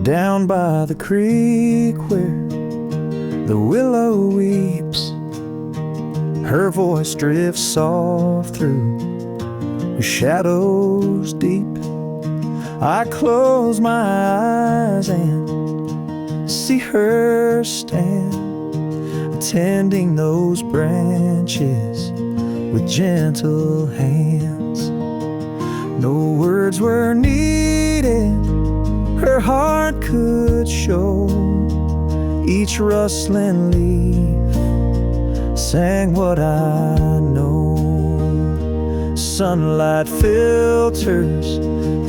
Down by the creek where the willow weeps, her voice drifts soft through the shadows deep. I close my eyes and see her stand, tending those branches with gentle hands. No words were needed, her heart could show. Each rustling leaf sang what I know. Sunlight filters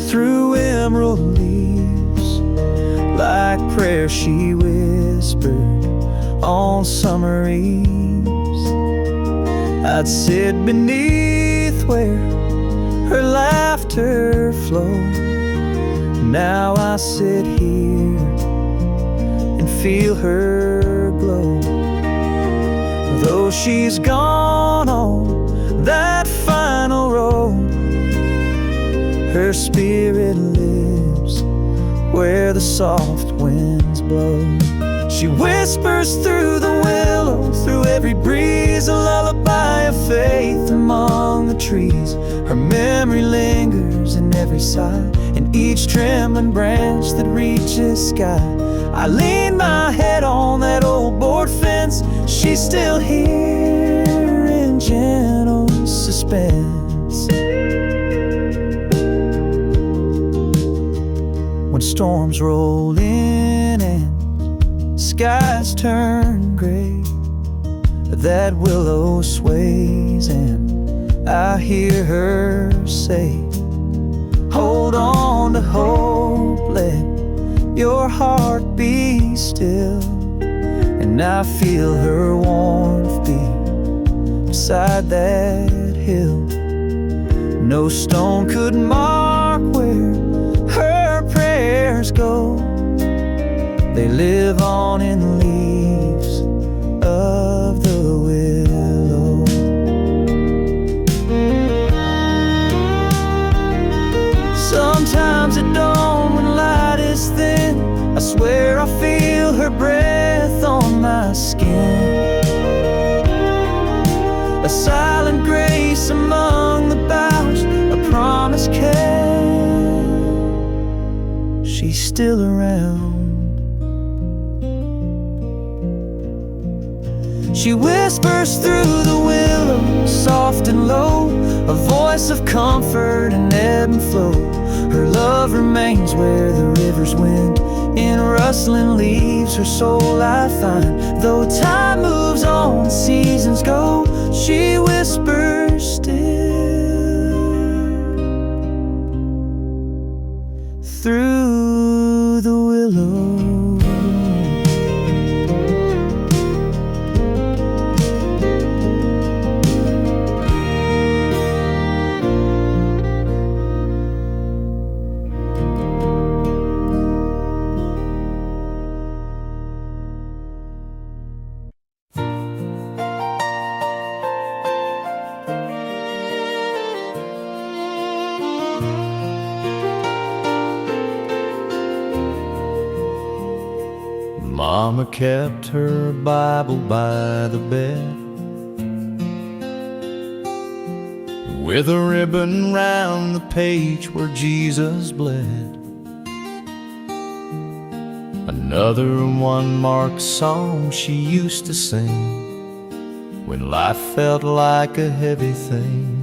through emerald leaves, like prayer she whispered on summer eves. I'd sit beneath where her laughter flowed. Now I sit here and feel her glow. Though she's gone on that final road, her spirit lives where the soft winds blow. She whispers through the willow, through every breeze, a lullaby of faith among the trees. Her memory lingers in every sigh, in each trembling branch that reaches sky. I lean my head on that old board fence, she's still here in gentle suspense. When storms roll in and skies turn gray, that willow sways and I hear her say, hold on to hope, let your heart be still. And I feel her warmth beat beside that hill. No stone could mark where her prayers go. They live on in the leaves of the willow. Sometimes at dawn when light is thin, I swear I feel her breath on my skin. A silent grace among the boughs, a promise kept. She's still around. She whispers through the willow, soft and low, a voice of comfort and ebb and flow. Her love remains where the rivers wend, in rustling leaves her soul I find. Though time moves on, seasons go, she whispers still through the willow. Mama kept her Bible by the bed, with a ribbon round the page where Jesus bled. Another one-marked song she used to sing when life felt like a heavy thing.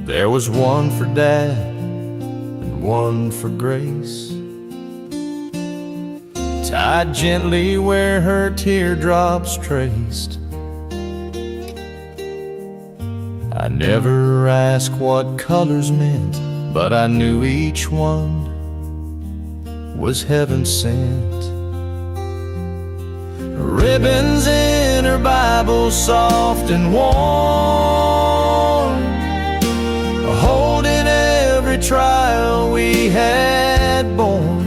There was one for Dad and one for Grace, tied gently where her teardrops traced. I never asked what colors meant, but I knew each one was heaven sent. Ribbons in her Bible, soft and warm, holding every trial we had borne.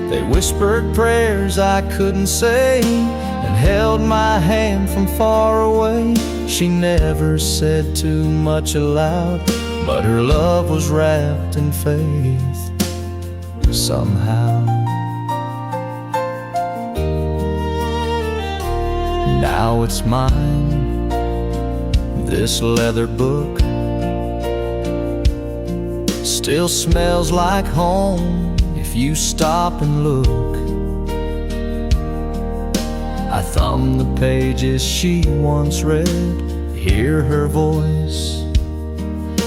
They whispered prayers I couldn't say and held my hand from far away. She never said too much aloud, but her love was wrapped in faith. somehow. Now it's mine, this leather book. Still smells like home if you stop and look. I thumb the pages she once read, hear her voice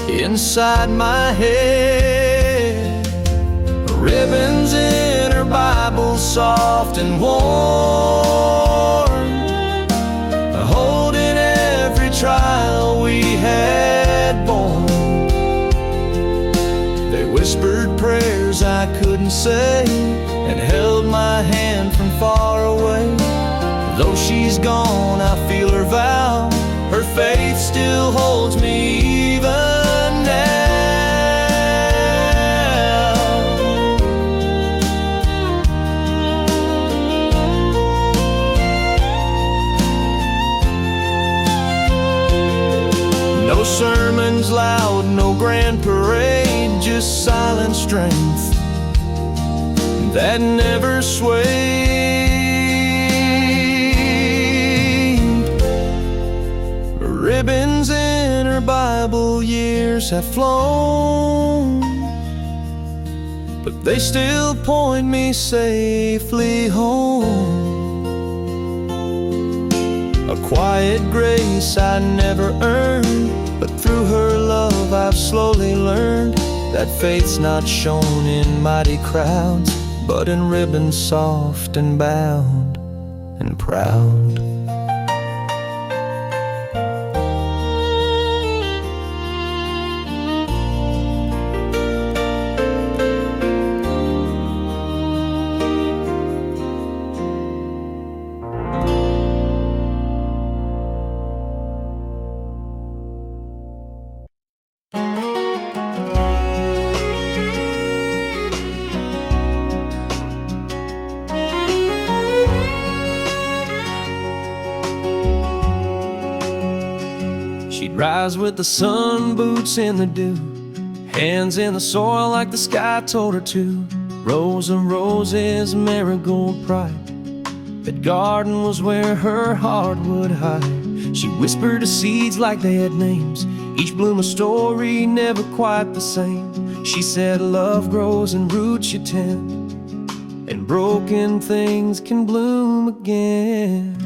inside my head. Ribbons in her Bible, soft and warm, holding every trial we had borne. They whispered prayers I couldn't say and held my hand from far away. Though she's gone, I feel her vow. Her faith still holds me even now. No sermons loud, no grand parade, just silent strength that never swayed. Ribbons in her Bible, years have flown, but they still point me safely home. A quiet grace I never earned, but through her love I've slowly learned that faith's not shown in mighty crowds, but in ribbons soft and bound and proud. She'd rise with the sun, boots in the dew, hands in the soil like the sky told her to. Rows of roses, marigold pride, that garden was where her heart would hide. She whispered to seeds like they had names, each bloom a story, never quite the same. She said love grows in roots you tend, and broken things can bloom again.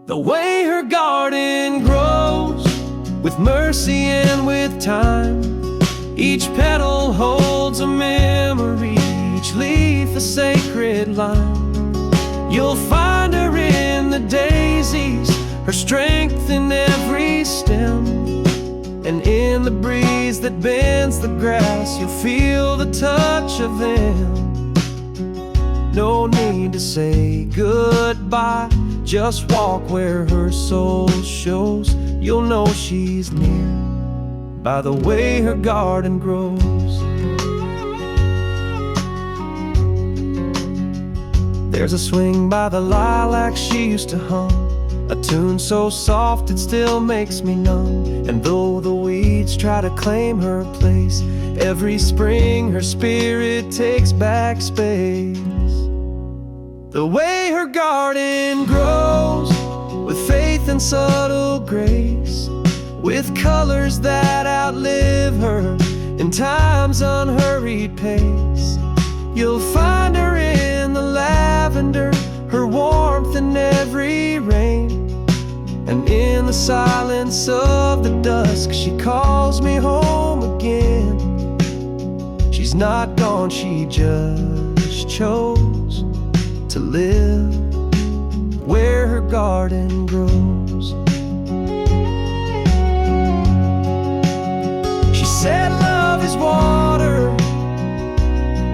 The way her garden grows, with mercy and with time, each petal holds a memory, each leaf a sacred line. You'll find her in the daisies, her strength in every stem, and in the breeze that bends the grass, you'll feel the touch of them. No need to say goodbye, just walk where her soul shows. You'll know she's near by the way her garden grows. There's a swing by the lilac she used to hum, a tune so soft it still makes me numb. And though the weeds try to claim her place, every spring her spirit takes back space. The way her garden grows, with faith and subtle grace, with colors that outlive her in time's unhurried pace. You'll find her in the lavender, her warmth in every rain, and in the silence of the dusk she calls me home again. She's not gone, she just chose to live where her garden grows. She said love is water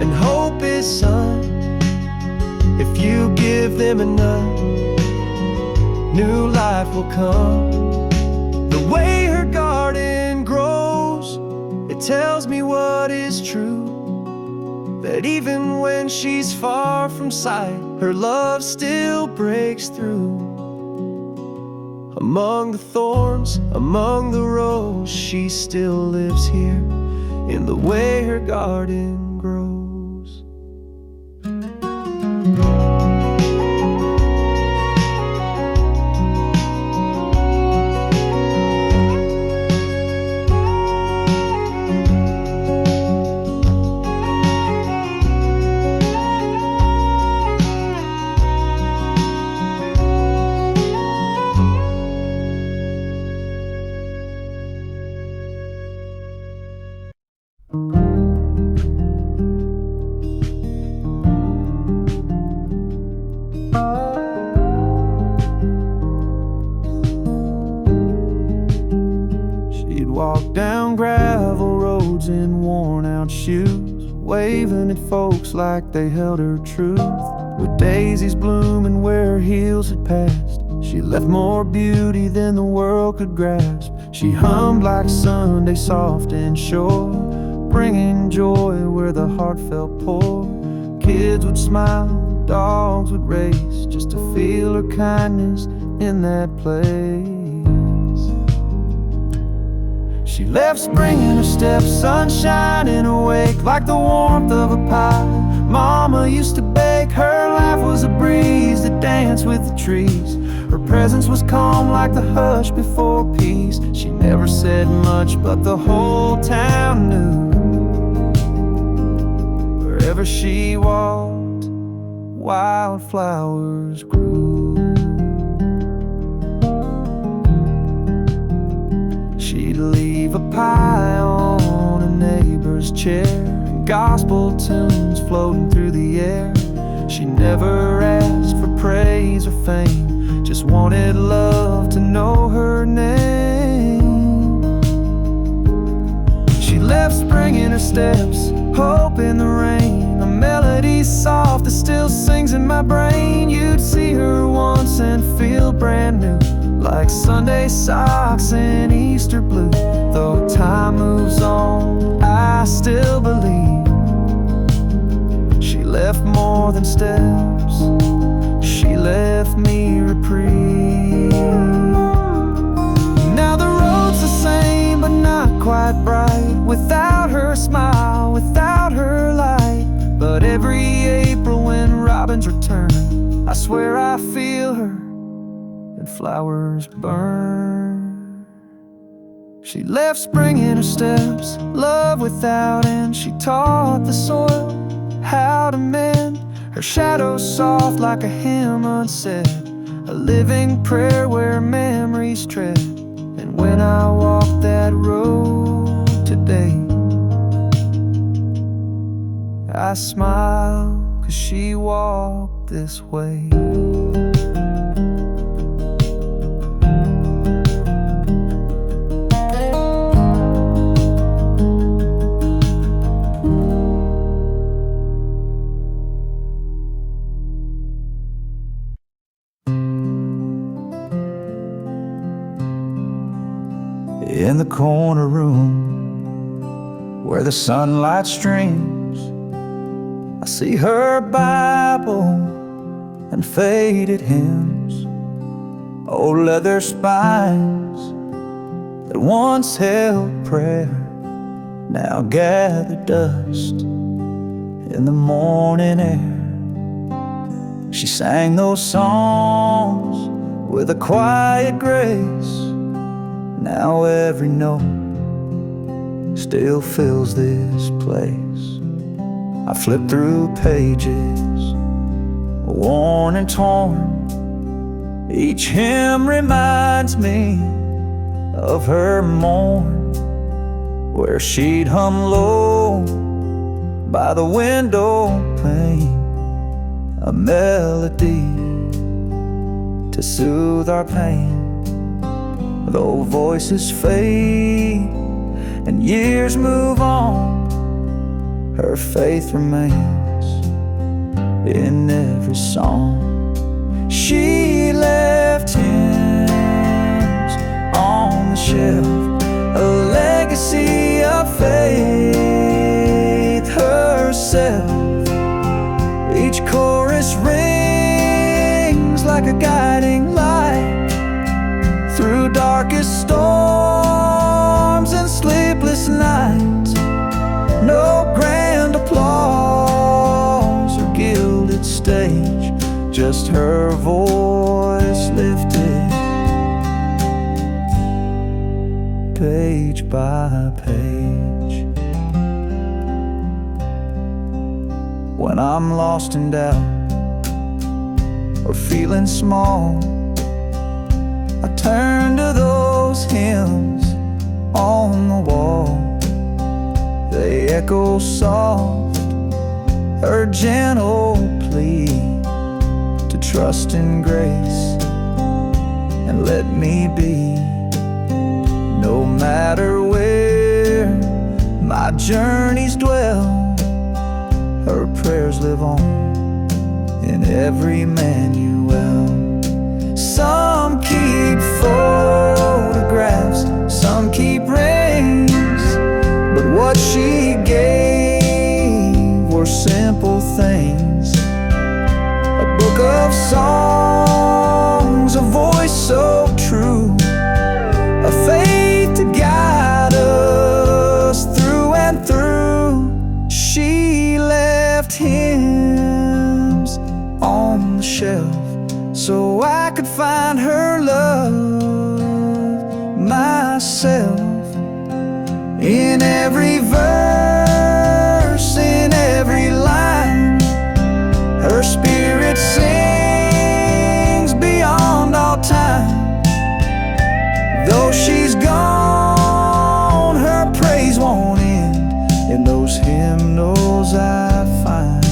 and hope is sun. If you give them enough, new life will come. The way her garden grows, it tells me what is true, that even when she's far from sight, her love still breaks through. Among the thorns, among the roses, she still lives here in the way her garden grows. shoes, waving at folks like they held her truth. With daisies blooming where her heels had passed, she left more beauty than the world could grasp. She hummed like Sunday, soft and sure, bringing joy where the heart felt poor. Kids would smile, dogs would race, just to feel her kindness in that place. She left spring in her step, sunshine in her wake, like the warmth of a pie Mama used to bake. Her laugh was a breeze that danced with the trees. Her presence was calm like the hush before peace. She never said much, but the whole town knew. Wherever she walked, wildflowers grew. She'd leave a pie on a neighbor's chair, and gospel tunes floating through the air. She never asked for praise or fame, just wanted love to know her name. She left spring in her steps, hope in the rain, a melody soft that still sings in my brain. You'd see her once and feel brand new, like Sunday socks and Easter blue. Though time moves on, I still believe she left more than steps, she left me reprieve. Now the road's the same, but not quite bright, without her smile, without her light. But every April when robins return, I swear I feel her and flowers burn. She left spring in her steps, love without end. She taught the soil how to mend, her shadow soft like a hymn unsaid, a living prayer where memories tread. And when I walk that road today, I smile 'cause she walked this way. In the corner room where the sunlight streams, I see her Bible and faded hymns, old leather spines that once held prayer, now gather dust in the morning air. She sang those songs with a quiet grace. Now every note still fills this place. I flip through pages, worn and torn. Each hymn reminds me of her morn, where she'd hum low by the window pane, a melody to soothe our pain. Though voices fade and years move on, her faith remains in every song. She left hymns on the shelf, a legacy of faith herself. Each chorus rings like a guiding light through darkest storms and sleepless nights. No grand applause or gilded stage, just her voice lifted page by page. When I'm lost in doubt or feeling small, I turn to those hymns on the wall. They echo soft, her gentle plea to trust in grace and let me be. No matter where my journeys dwell, her prayers live on in every Emmanuel. Some keep photographs, some keep rings, but what she gave were simple things. A book of songs, a voice so true, a faith to guide us through and through. She left hymns on the shelf so I could find her love myself. In every verse, in every line, her spirit sings beyond all time. Though she's gone, her praise won't end. In those hymnals I find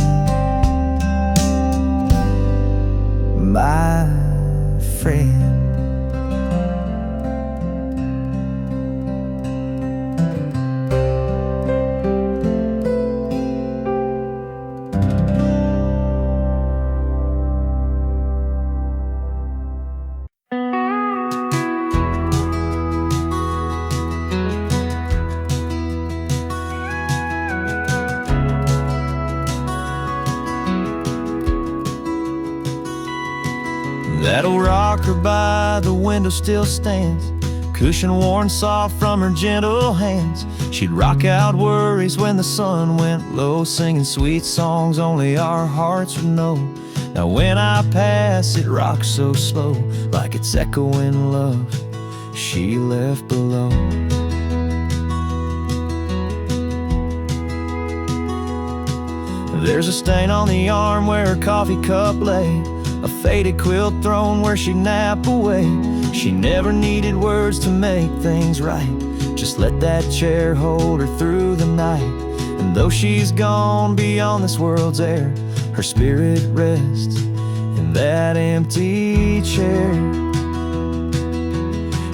my friend. That old rocker by the window still stands, cushion worn soft from her gentle hands. She'd rock out worries when the sun went low, singing sweet songs only our hearts would know. Now when I pass, it rocks so slow, like it's echoing love she left below. There's a stain on the arm where her coffee cup lay, a faded quilt thrown where she'd nap away. She never needed words to make things right, just let that chair hold her through the night. And though she's gone beyond this world's air, her spirit rests in that empty chair.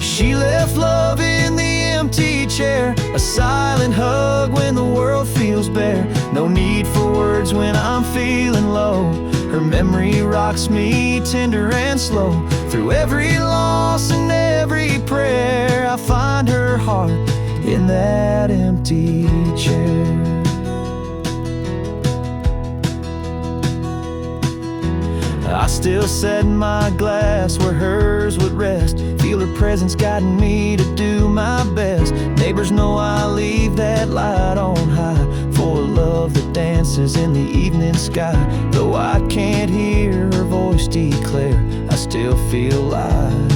She left love in the empty chair, a silent hug when the world feels bare. No need for words when I'm feeling low, her memory rocks me tender and slow. Through every loss and every prayer, I find her heart in that empty chair. I still set my glass where hers would rest, feel her presence guiding me to do my best. Neighbors know I leave that light on high, for a love that dances in the evening sky. Though I can't hear her voice declare, I still feel alive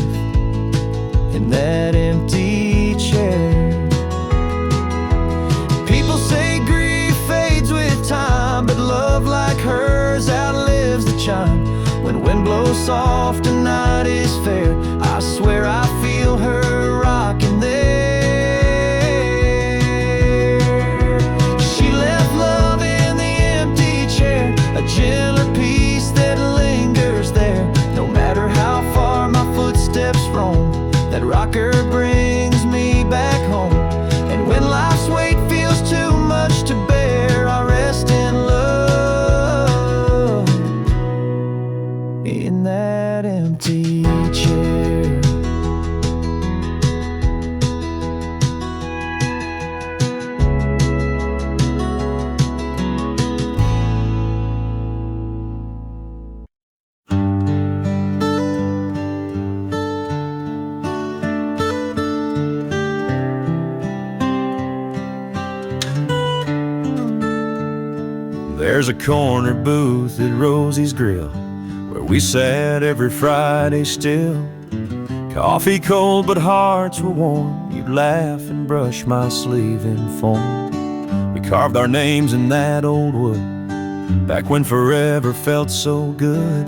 in that empty chair. People say grief fades with time, but love like hers outlives the chime. When wind blows soft and night is fair, I swear I feel her rocking there. She left love in the empty chair, a gentler peace that lingers there. No matter how far my footsteps roam, that rocker brings me back home. And when life's weight feels too much to bear, I rest in love in that empty chair. There's a corner booth at Rosie's Grill where we sat every Friday still. Coffee cold but hearts were warm, you'd laugh and brush my sleeve in foam. We carved our names in that old wood, back when forever felt so good.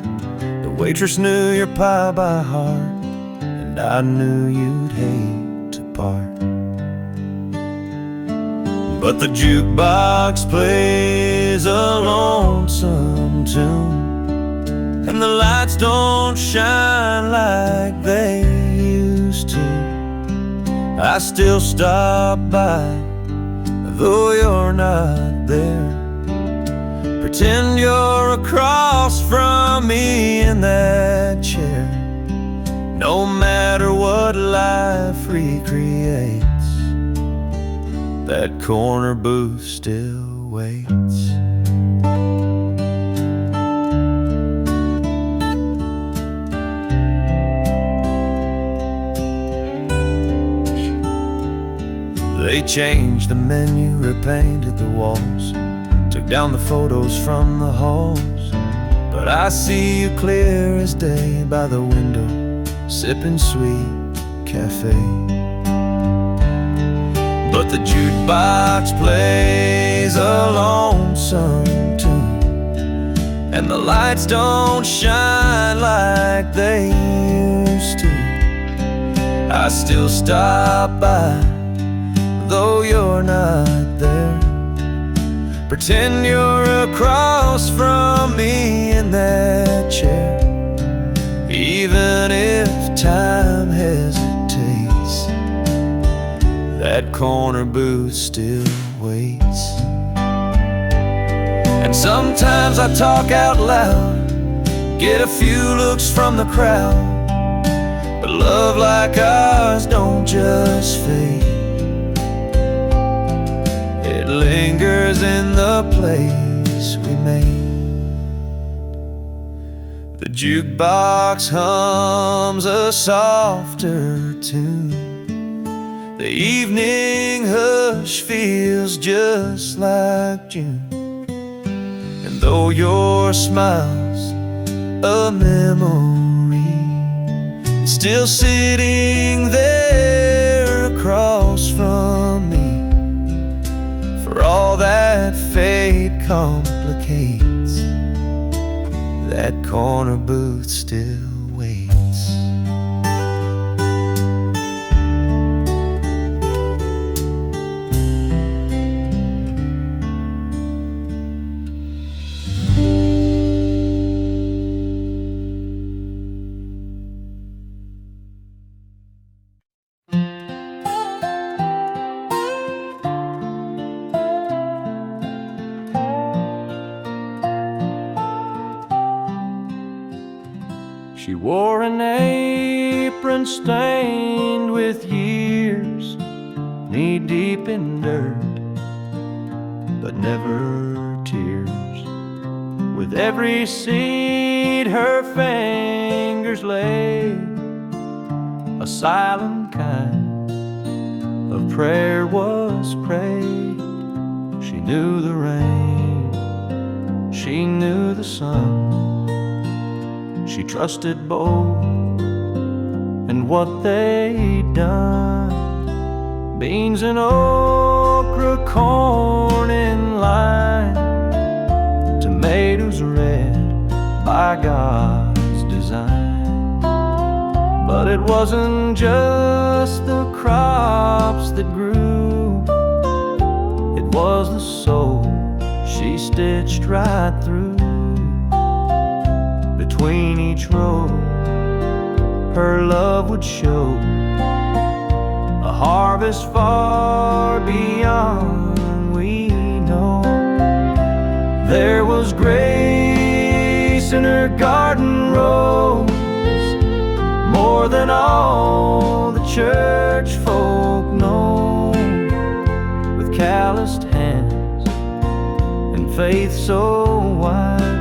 The waitress knew your pie by heart, and I knew you'd hate to part. But the jukebox plays a lonesome tune, and the lights don't shine like they used to. I still stop by though you're not there. Pretend you're across from me in that chair. No matter what life recreates, that corner booth still waits. They changed the menu, repainted the walls, took down the photos from the halls. But I see you clear as day by the window, sipping sweet cafe. But the jukebox plays a lonesome tune, and the lights don't shine like they used to. I still stop by, though you're not there. Pretend you're across from me in that chair. Even if time hesitates, that corner booth still waits. And sometimes I talk out loud, get a few looks from the crowd. But love like ours don't just fade, it lingers in the place we made. The jukebox hums a softer tune, the evening hush feels just like June. And though your smile's a memory, it's still sitting there across from me. For all that fate complicates, that corner booth still waits. She wore an apron stained with years, knee-deep in dirt, but never tears. With every seed her fingers laid, a silent kind of prayer was prayed. She knew the rain, she knew the sun, she trusted both and what they'd done. Beans and okra, corn in line, tomatoes red by God's design. But it wasn't just the crops that grew, it was the soul she stitched right through. Between each row, her love would show a harvest far beyond we know. There was grace in her garden rows, more than all the church folk know. With calloused hands and faith so wide,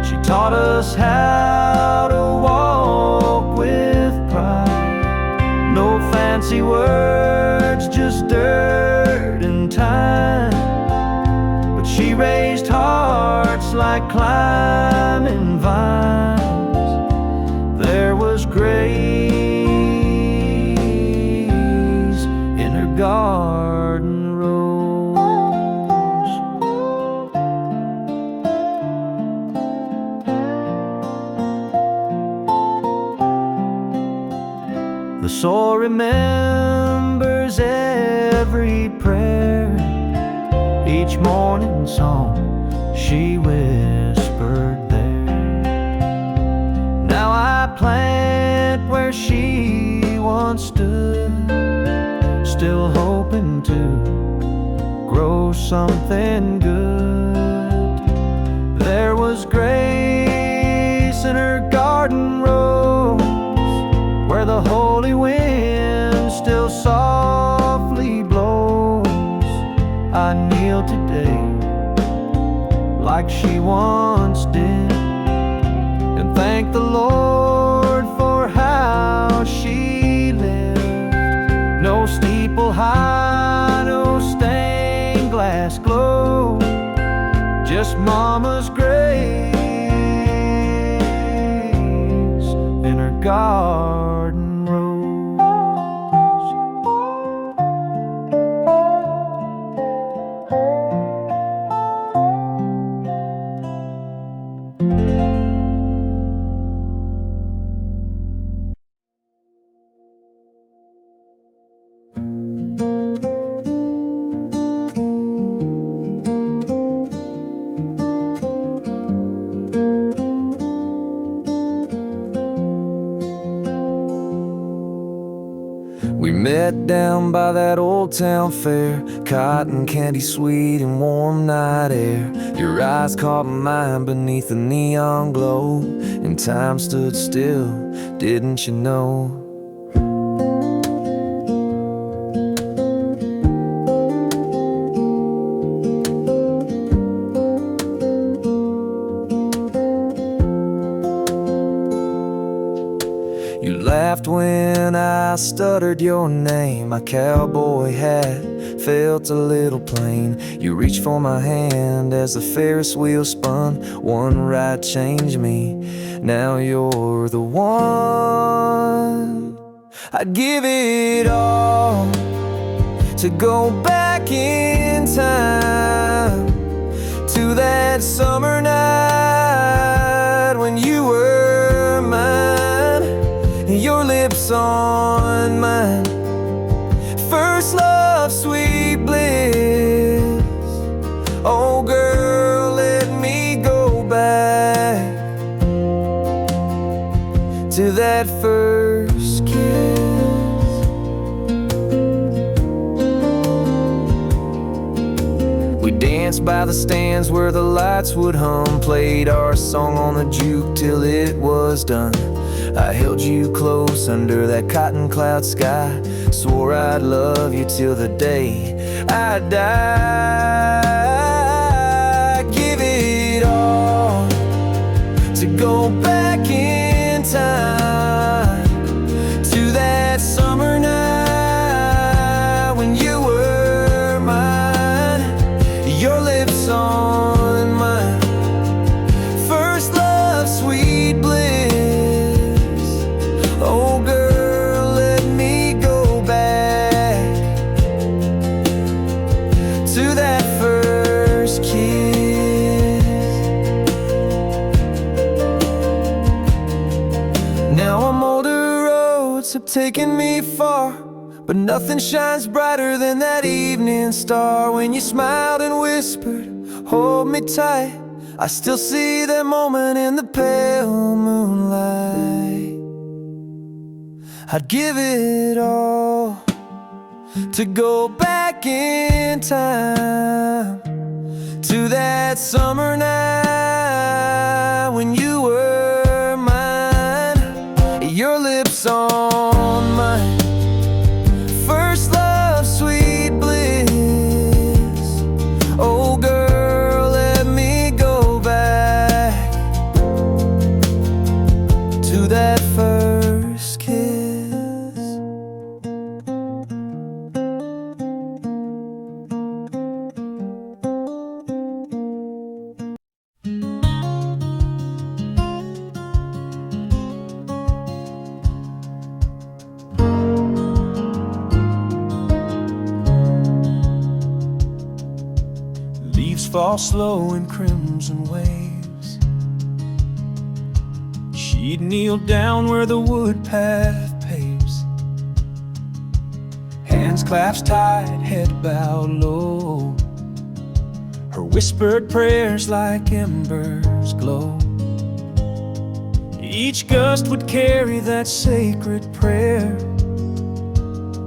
she taught us how to walk with pride. No fancy words, just dirt and time. But she raised hearts like climbing vines. There was grace in her garden rose. The soul remembers every prayer, each morning song she whispered there. Now I plant where she once stood, still hoping to know something good. There was grace in her garden rose, where the holy wind still softly blows. I kneel today like she once did, and thank the Lord for how she lived. No steeple high, no stained glass glow, just Mama's grace in her garden rose. We met down by that old town fair, cotton candy sweet and warm night air. Your eyes caught mine beneath the neon glow, and time stood still, didn't you know? You laughed when I stuttered your name. My cowboy hat felt a little plain. You reached for my hand as the Ferris wheel spun. One ride changed me, now you're the one. I'd give it all to go back in time to that summer night when you were mine, your lips on mine. First love, sweet bliss. Oh girl, let me go back to that first kiss. We danced by the stands where the lights would hum, played our song on the juke till it was done. I held you close under that cotton cloud sky, swore I'd love you till the day I die. Give it all to go back in time to that summer night when you were mine, your lips on mine. First love, sweet bliss. Oh girl, let me go back to that first kiss. Now I'm older, roads have taken me far, but nothing shines brighter than that evening star. When you smiled and whispered, hold me tight, I still see that moment in the pale moonlight. I'd give it all to go back in time to that summer night when you were mine, your lips on mine. First love, sweet bliss. Oh girl, let me go back to that first kiss. Leaves fall slow in crimson waves. She'd kneel down where the wood path paves, hands clasped tight, head bowed low. Her whispered prayers like embers glow. Each gust would carry that sacred prayer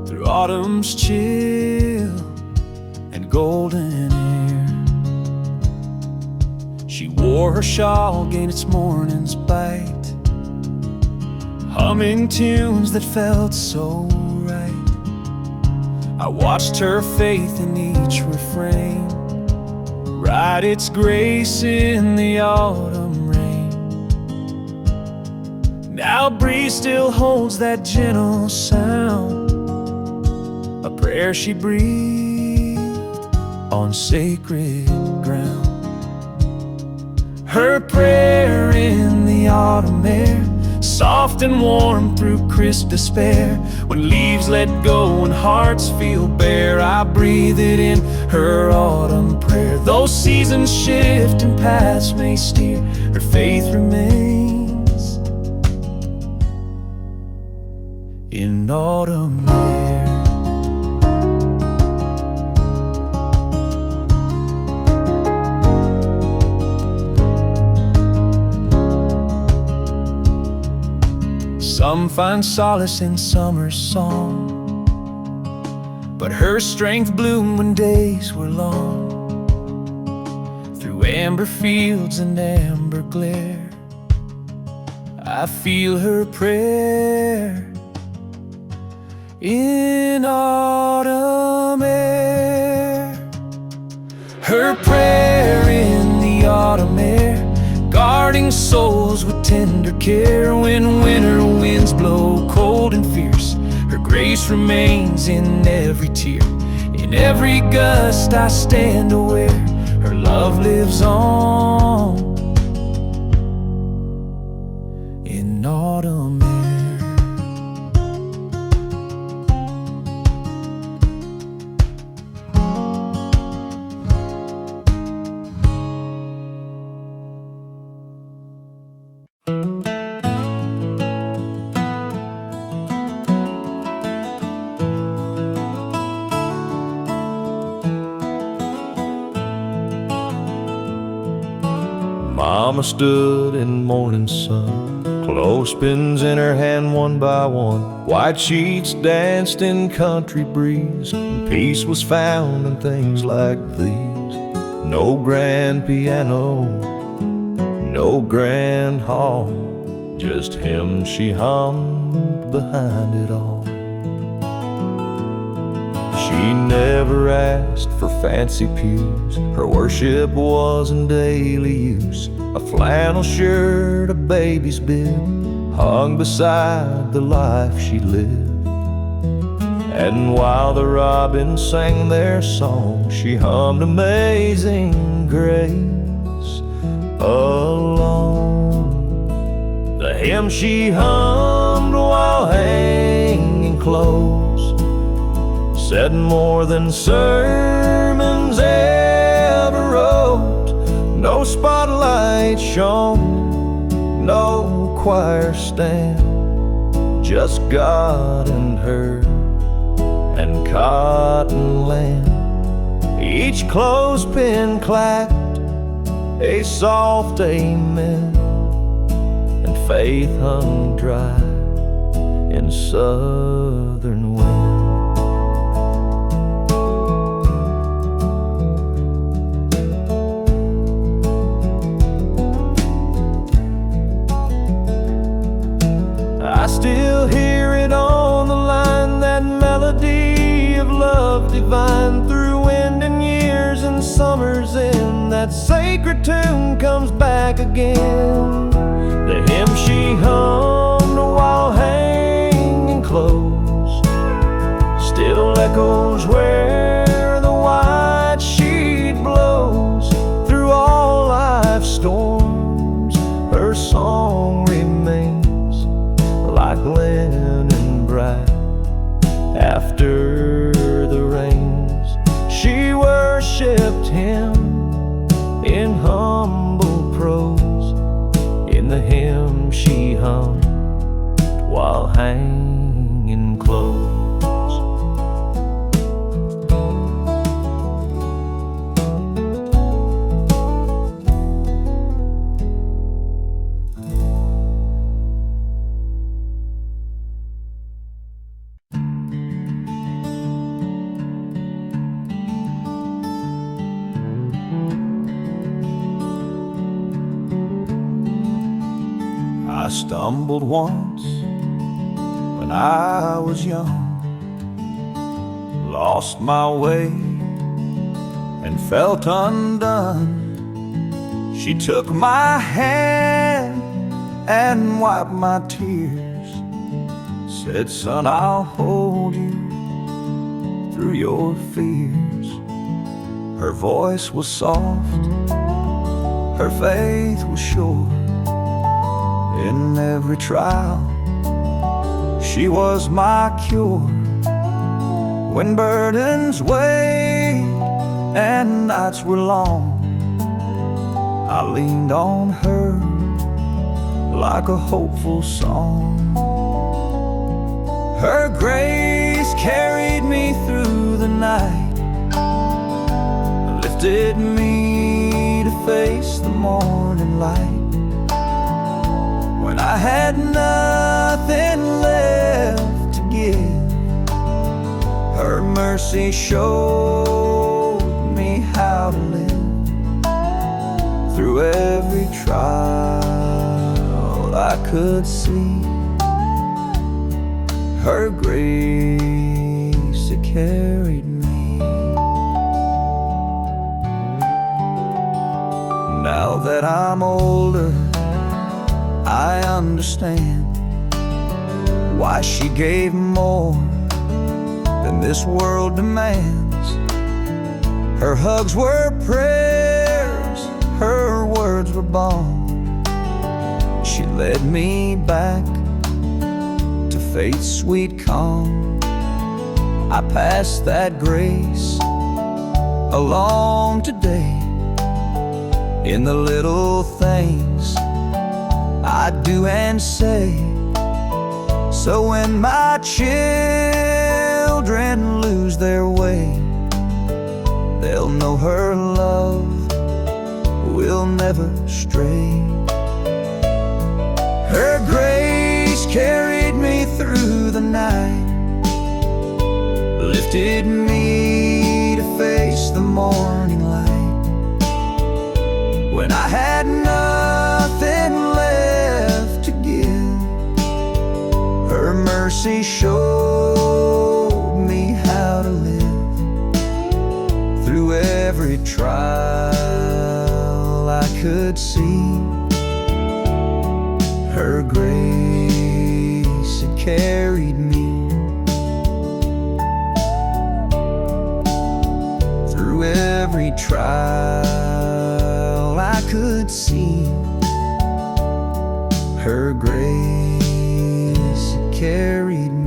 through autumn's chill and golden hair. She wore her shawl, gained its morning's bite, humming tunes that felt so right. I watched her faith in each refrain write its grace in the autumn rain. Now breeze still holds that gentle sound, a prayer she breathed on sacred ground. Her prayer in the autumn air, soft and warm through crisp despair. When leaves let go and hearts feel bare, I breathe it in, her autumn prayer. Though seasons shift and paths may steer, her faith remains in autumn air. Some find solace in summer's song, but her strength bloomed when days were long. Through amber fields and amber glare, I feel her prayer in autumn air. Her prayer in the autumn air, guarding souls with tender care. When winter winds blow cold and fierce, her grace remains in every tear. In every gust I stand aware, her love lives on in autumn air. Mama stood in morning sun, clothespins in her hand one by one. White sheets danced in country breeze, and peace was found in things like these. No grand piano, no grand hall, just hymns she hummed behind it all. She never asked for fancy pews, her worship was in daily use. A flannel shirt, a baby's bib, hung beside the life she lived. And while the robins sang their song, she hummed Amazing Grace alone. The hymn she hummed while hanging clothes said more than sermons ever wrote. No spotlight shone, no choir stand, just God and her and cotton land. Each clothespin clapped a soft amen, and faith hung dry in southern wind. I still hear it on the line, that melody of love divine. Through wind and years and summers in, that sacred tune comes back again. The hymn she hummed while hanging clothes still echoes where the white sheet blows. Through all life's storms, her song remains like linen bright after the rains. She worshipped him in humble prose, in the hymn she hummed while hanging clothes. I stumbled once when I was young, lost my way and felt undone. She took my hand and wiped my tears, said, "Son, I'll hold you through your fears." Her voice was soft, her faith was sure. In every trial, she was my cure. When burdens weighed and nights were long, I leaned on her like a hopeful song. Her grace carried me through the night, lifted me to face the morning light. When I had nothing left to give, her mercy showed me how to live. Through every trial I could see her grace, it carried me. Now that I'm older, I understand why she gave more than this world demands. Her hugs were prayers, her words were balm. She led me back to faith's sweet calm. I pass that grace along today, in the little things I do and say. So when my children lose their way, they'll know her love will never stray. Her grace carried me through the night, lifted me to face the morning light. When I had nothing left to give, her mercy showed me how to live. Through every trial I could see her grace, it carried me. Through every trial I could see her grace, it carried me.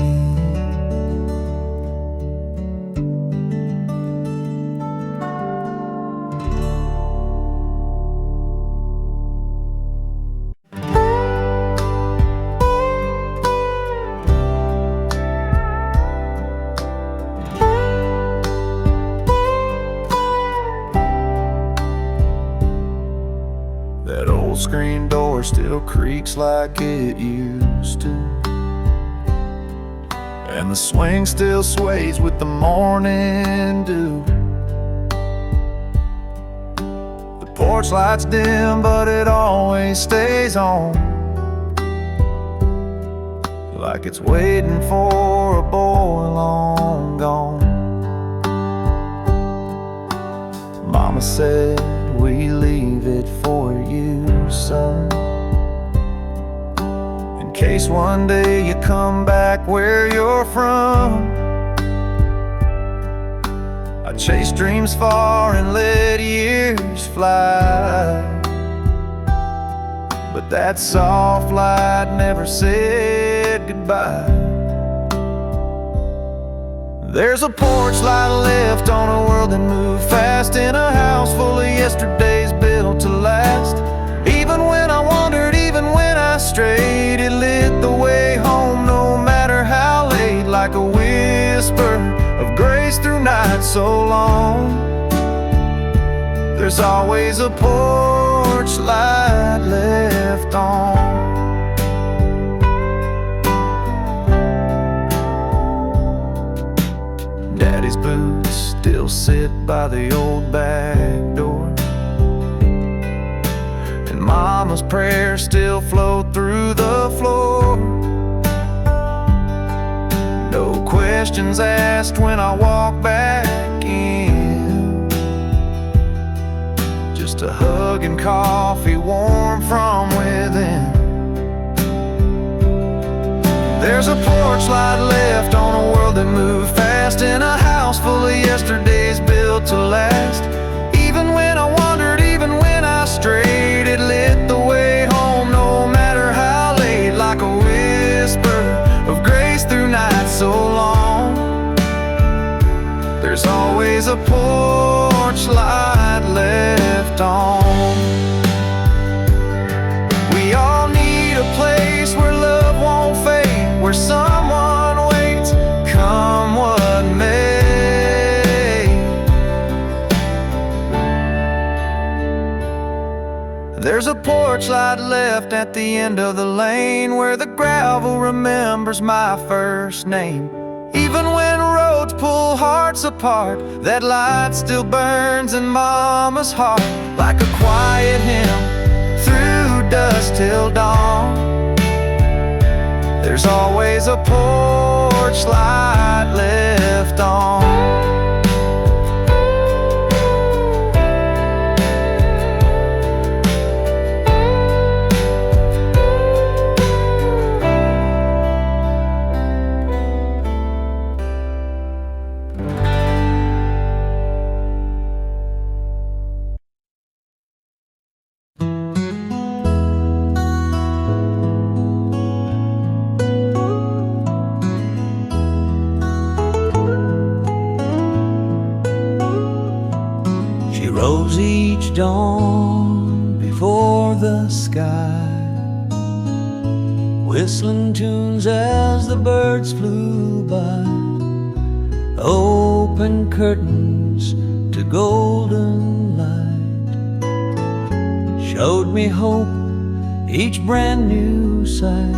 That old screen door still creaks like it used to, and the swing still sways with the morning dew. The porch light's dim, but it always stays on, like it's waiting for a boy long gone. Mama said we leave it for you, son, in case one day you come back where you're from. I chased dreams far and let years fly, but that soft light never said goodbye. There's a porch light left on a world that moved fast, in a house full of yesterdays built to last. Even when I wandered, even when I strayed, it lit the way home no matter how late, like a whisper of grace through nights so long. There's always a porch light left on. Daddy's boots still sit by the old back door, and Mama's prayers still flow through the questions asked when I walk back in. Just a hug and coffee warm from within. There's a porch light left on a world that moved fast, in a house full of yesterdays built to last. Even when I wandered, even when I strayed, it lit the way home no matter how late, like a whisper of grace through nights so long. There's always a porch light left on. We all need a place where love won't fade, where someone waits, come what may. There's a porch light left at the end of the lane, where the gravel remembers my first name. Even when roads pull hearts apart, that light still burns in Mama's heart, like a quiet hymn through dusk till dawn. There's always a porch light left on. Rose each dawn before the sky, whistling tunes as the birds flew by. Open curtains to golden light, showed me hope, each brand new sight.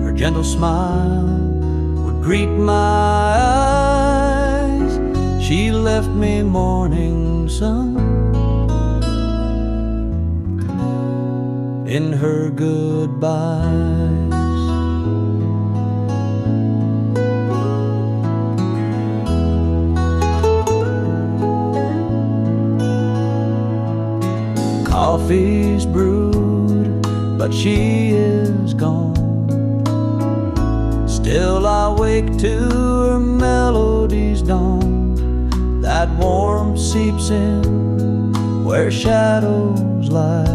Her gentle smile would greet my eyes. She left me morning sun in her goodbyes. Coffee's brewed, but she is gone. Still I wake to her melodies dawn. That warmth seeps in where shadows lie,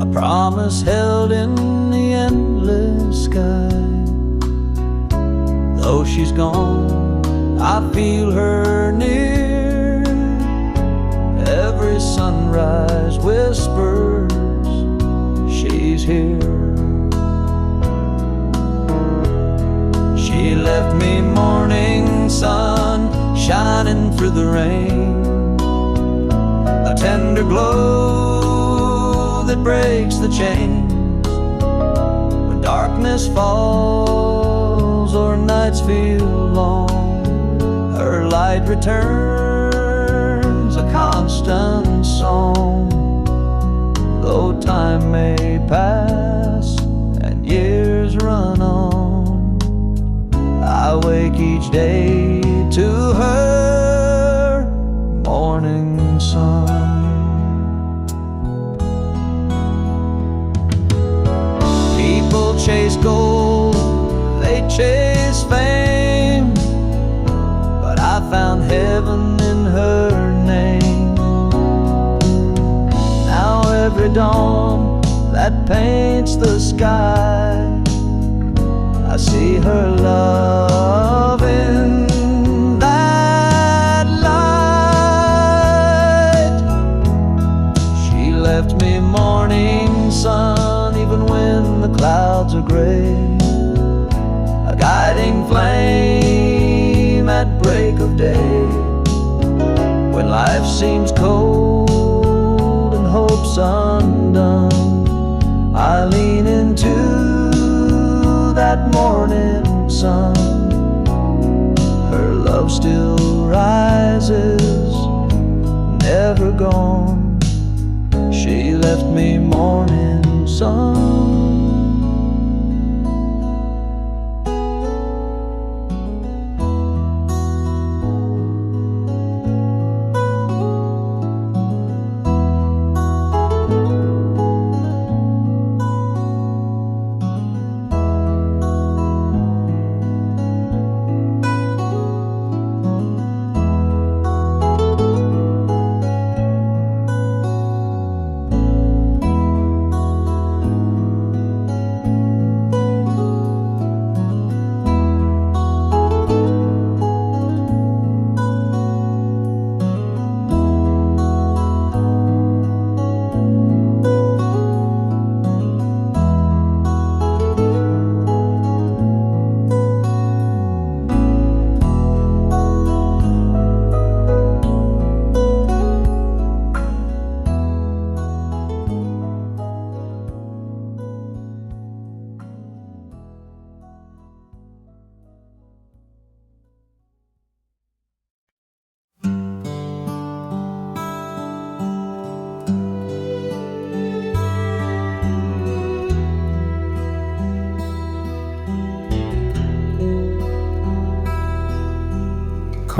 a promise held in the endless sky. Though she's gone, I feel her near. Every sunrise whispers she's here. She left me morning sun shining through the rain, a tender glow that breaks the chains. When darkness falls or nights feel long, her light returns, a constant song. Though time may pass and years run on, I wake each day to her morning sun. People chase gold, they chase fame, but I found heaven in her name. Now every dawn that paints the sky, I see her love in that light. She left me morning sun, even when the clouds are gray, a guiding flame at break of day. When life seems cold and hope's undone, I lean into that morning sun. Her love still rises, never gone. She left me morning sun.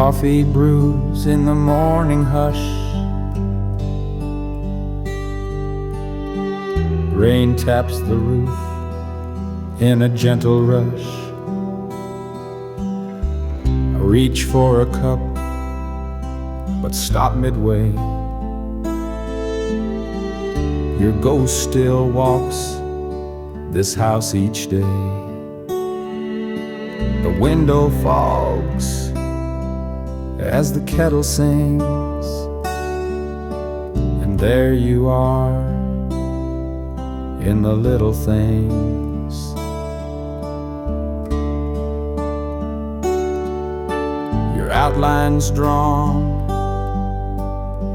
Coffee brews in the morning hush. Rain taps the roof in a gentle rush. I reach for a cup, but stop midway. Your ghost still walks this house each day. The window fogs as the kettle sings, and there you are in the little things. Your outlines drawn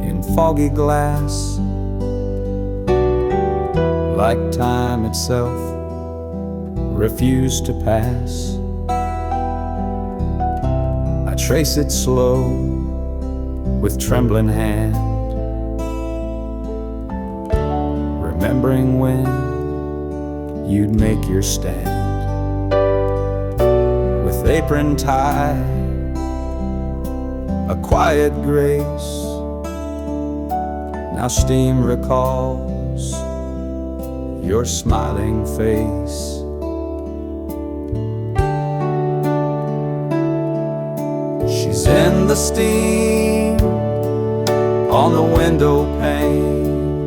in foggy glass, like time itself refused to pass. I trace it slow with trembling hand, remembering when you'd make your stand. With apron tie, a quiet grace, now steam recalls your smiling face. She's in the steam on the window pane,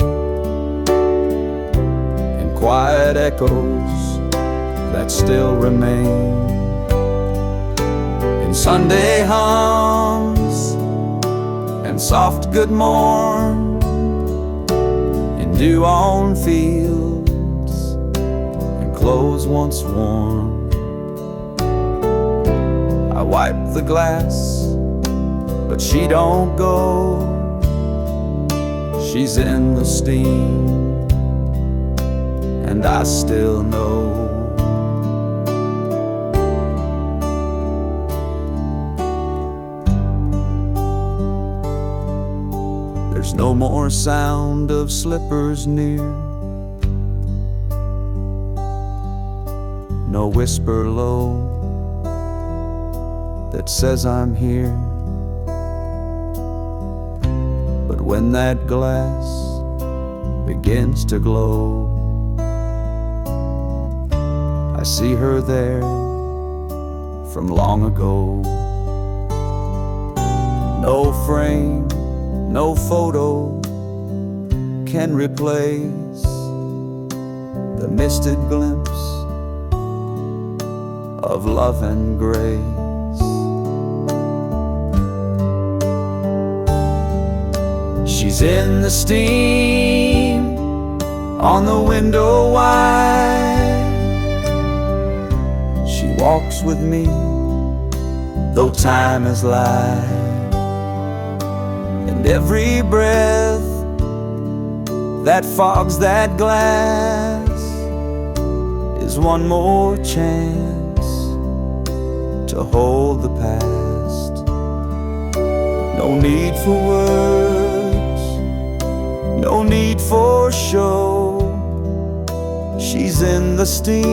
and quiet echoes that still remain. In Sunday hums and soft good morn, in dew on fields and clothes once worn. I wipe the glass, but she don't go. She's in the steam, and I still know. There's no more sound of slippers near, no whisper low that says I'm here. But when that glass begins to glow, I see her there from long ago. No frame, no photo can replace the misted glimpse of love and grace. She's in the steam on the window wide. She walks with me, though time has lied. And every breath that fogs that glass is one more chance to hold the past. No need for words, no need for show. She's in the steam,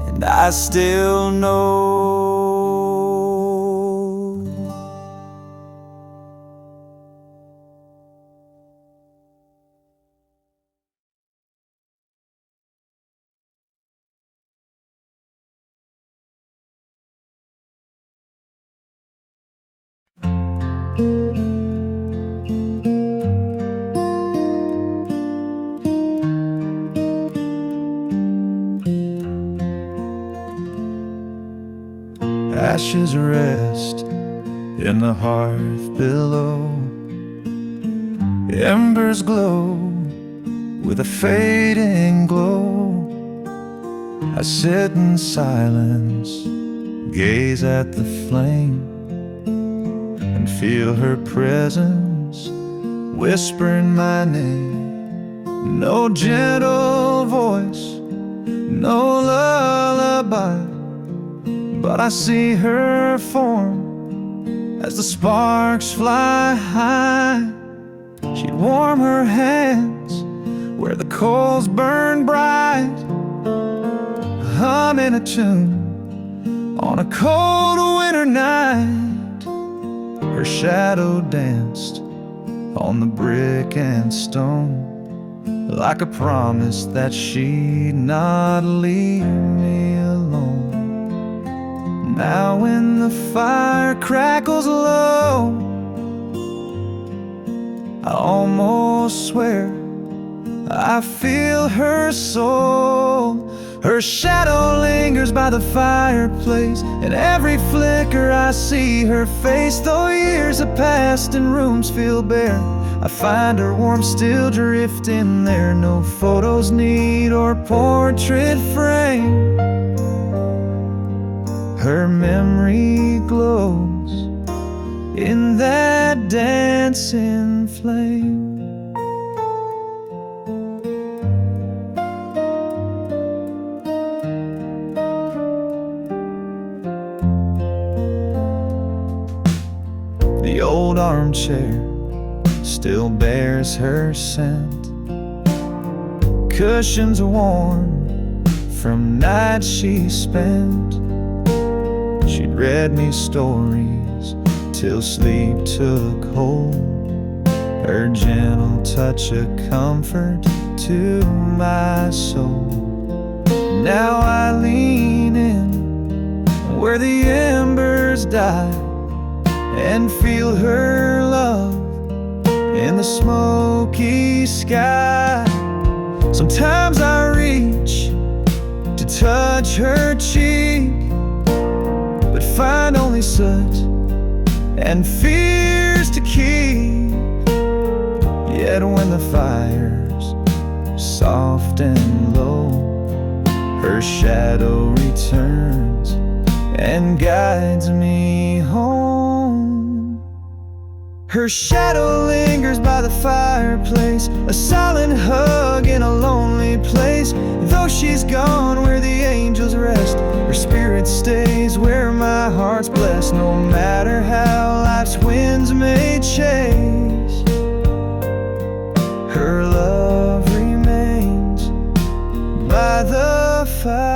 and I still know. Ashes rest in the hearth below. Embers glow with a fading glow. I sit in silence, gaze at the flame, and feel her presence whispering my name. No gentle voice, no lullaby, but I see her form as the sparks fly high. She'd warm her hands where the coals burn bright, humming a tune on a cold winter night. Her shadow danced on the brick and stone, like a promise that she'd not leave me alone. Now when the fire crackles low, I almost swear I feel her soul. Her shadow lingers by the fireplace, and every flicker I see her face. Though years have passed and rooms feel bare, I find her warmth still drifting there. No photos need or portrait frame, her memory glows in that dancing flame. The old armchair still bears her scent, cushions worn from nights she spent. She'd read me stories till sleep took hold, her gentle touch a comfort to my soul. Now I lean in where the embers die and feel her love in the smoky sky. Sometimes I reach to touch her cheek, but find only soot and fears to keep. Yet when the fire's soft and low, her shadow returns and guides me home. Her shadow lingers by the fireplace, a silent hug in a lonely place. Though she's gone where the angels rest, her spirit stays where my heart's blessed. No matter how life's winds may chase, her love remains by the fireplace.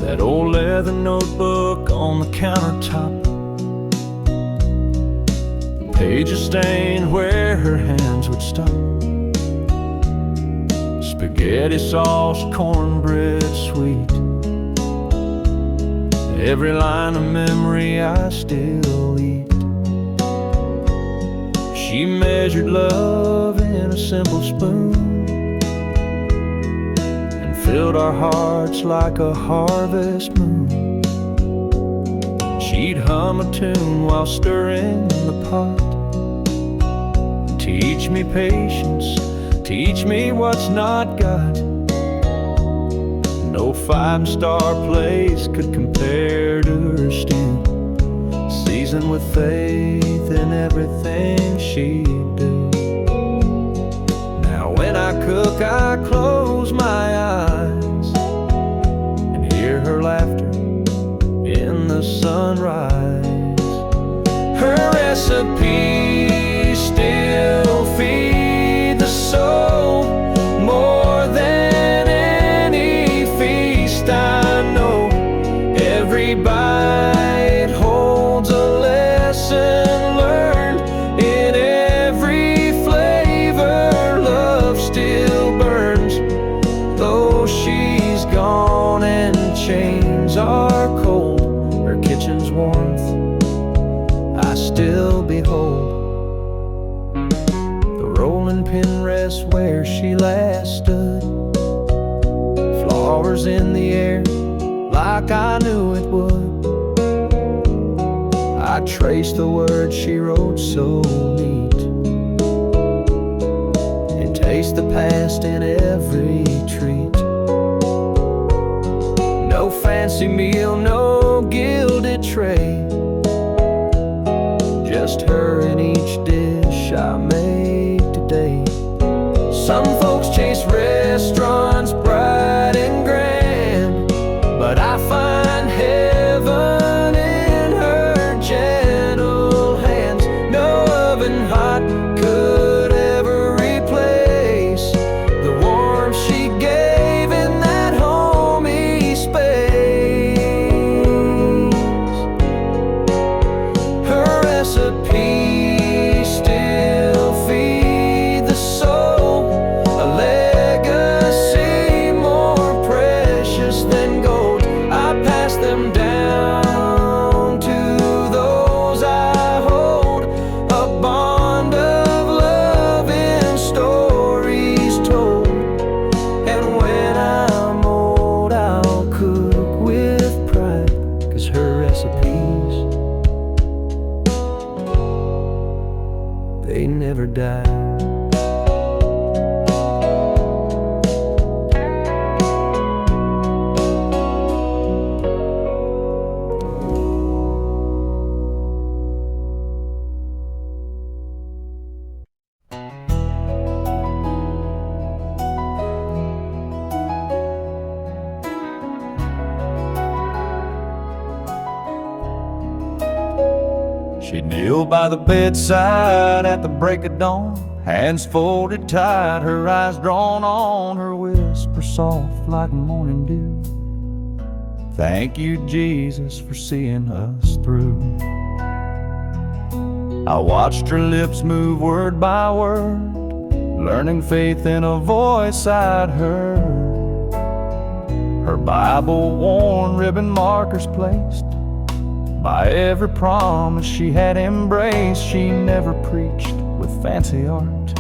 That old leather notebook on the countertop, pages stained where her hands would stop. Spaghetti sauce, cornbread sweet, every line of memory I still eat. She measured love in a simple spoon, filled our hearts like a harvest moon. She'd hum a tune while stirring the pot. Teach me patience, teach me what's not got. No five-star place could compare to her stew, seasoned with faith in everything she'd do. Now when I cook, I close my eyes and hear her laughter in the sunrise. Her recipes still feed the soul more than any feast I know. Every bite holds a lesson learned. In every flavor, love still burns. Though she's gone and chains are cold, her kitchen's warmth I still behold. The rolling pin rests where she last stood, flowers in the air like I knew it would. I traced the words she wrote so neat, and taste the past in every treat. No fancy meal in each dish I make today. Some folks chase restaurants bright and grand, but I find heaven in her gentle hands. No oven hot could ever replace the warmth she gave in that homey space. Her recipes still feed the soul, a legacy more precious than gold. I pass them down to those I hold, a bond of love in stories told. And when I'm old, I'll cook with pride, 'cause her recipes, they never die. She'd kneel by the bedside at the break of dawn, hands folded tight, her eyes drawn on, her whisper soft like morning dew. Thank you, Jesus, for seeing us through. I watched her lips move word by word, learning faith in a voice I'd heard. Her Bible-worn ribbon markers placed by every promise she had embraced. She never preached with fancy art,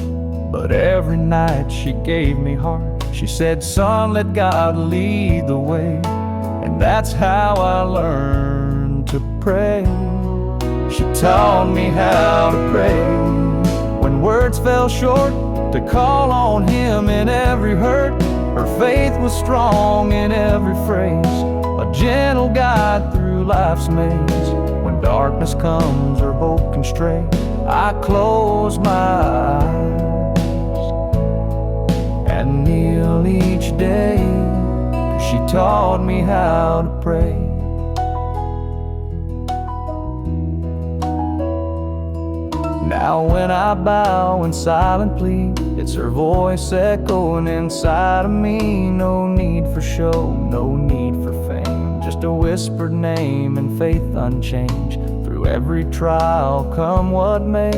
but every night she gave me heart. She said, "Son, let God lead the way," and that's how I learned to pray. She taught me how to pray when words fell short, to call on Him in every hurt. Her faith was strong in every phrase, a gentle guide through life's maze. When darkness comes or hope can stray, I close my eyes and kneel each day, 'cause she taught me how to pray. Now when I bow in silent plea, it's her voice echoing inside of me. No need for show, no need for fame, just a whispered name and faith unchanged. Through every trial, come what may,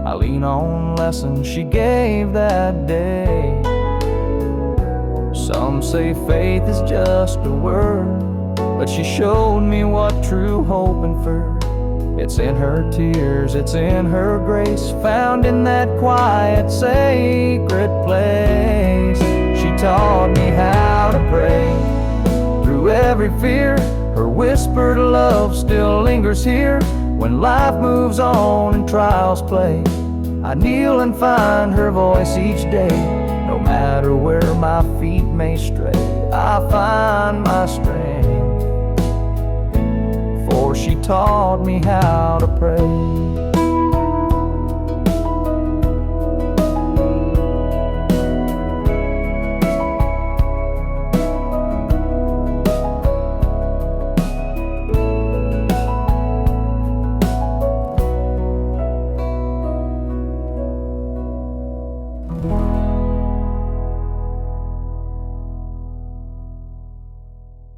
I lean on lessons she gave that day. Some say faith is just a word, but she showed me what true hope inferred. It's in her tears, it's in her grace, found in that quiet, sacred place. She taught me how to pray through every fear. Her whispered love still lingers here. When life moves on and trials play, I kneel and find her voice each day. No matter where my feet may stray, I find my strength, for she taught me how to pray.